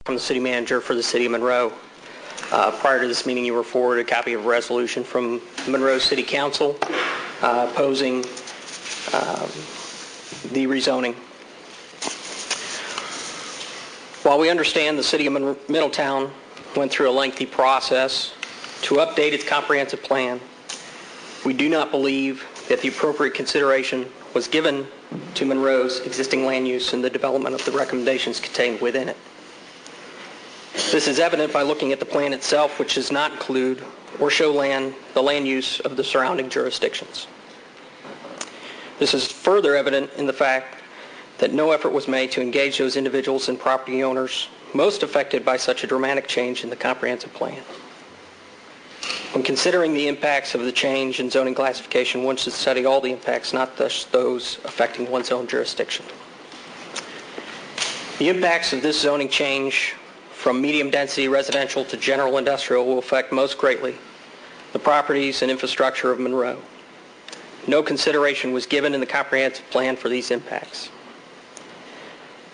I'm the city manager for the city of Monroe. Prior to this meeting, you were forwarded a copy of a resolution from Monroe City Council opposing the rezoning. While we understand the city of Middletown went through a lengthy process to update its comprehensive plan, we do not believe that the appropriate consideration was given to Monroe's existing land use and the development of the recommendations contained within it. This is evident by looking at the plan itself, which does not include or show the land use of the surrounding jurisdictions. This is further evident in the fact that no effort was made to engage those individuals and property owners most affected by such a dramatic change in the comprehensive plan. When considering the impacts of the change in zoning classification, one should study all the impacts, not just those affecting one's own jurisdiction. The impacts of this zoning change from medium-density residential to general industrial will affect most greatly the properties and infrastructure of Monroe. No consideration was given in the comprehensive plan for these impacts.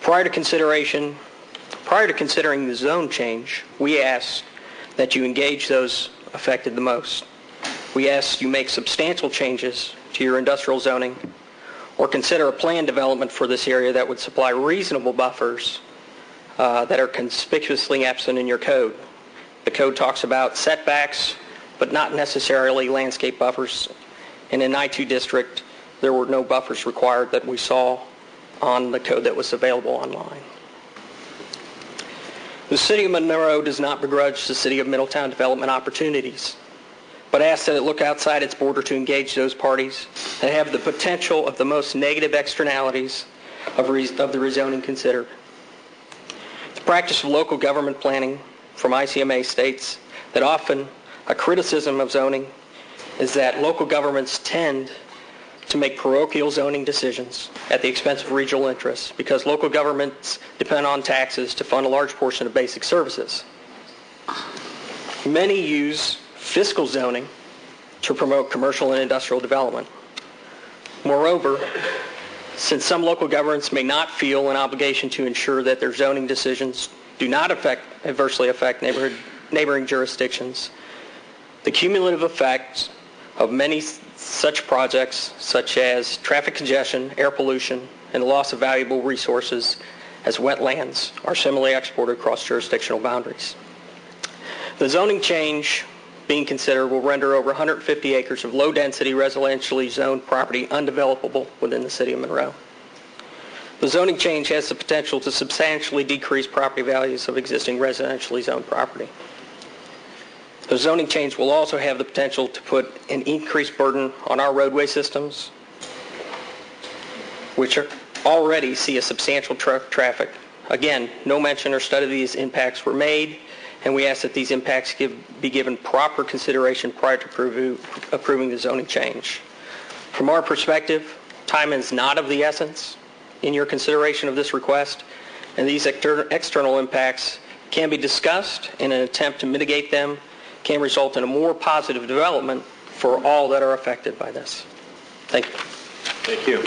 Prior to considering the zone change, we asked that you engage those affected the most. We asked you make substantial changes to your industrial zoning or consider a planned development for this area that would supply reasonable buffers that are conspicuously absent in your code. The code talks about setbacks, but not necessarily landscape buffers. And in I-2 district, there were no buffers required that we saw on the code that was available online. The city of Monroe does not begrudge the city of Middletown development opportunities, but asks that it look outside its border to engage those parties that have the potential of the most negative externalities of the rezoning considered. The practice of local government planning from ICMA states that often a criticism of zoning is that local governments tend to make parochial zoning decisions at the expense of regional interests because local governments depend on taxes to fund a large portion of basic services. Many use fiscal zoning to promote commercial and industrial development. Moreover, since some local governments may not feel an obligation to ensure that their zoning decisions do not adversely affect neighboring jurisdictions, the cumulative effects of many such projects, such as traffic congestion, air pollution, and the loss of valuable resources as wetlands, are similarly exported across jurisdictional boundaries. The zoning change being considered will render over 150 acres of low-density residentially zoned property undevelopable within the city of Monroe. The zoning change has the potential to substantially decrease property values of existing residentially zoned property. The zoning change will also have the potential to put an increased burden on our roadway systems, which already see a substantial traffic. Again, no mention or study of these impacts were made, and we ask that these impacts be given proper consideration prior to approving the zoning change. From our perspective, time is not of the essence in your consideration of this request, and these external impacts can be discussed in an attempt to mitigate them, can result in a more positive development for all that are affected by this. Thank you. Thank you.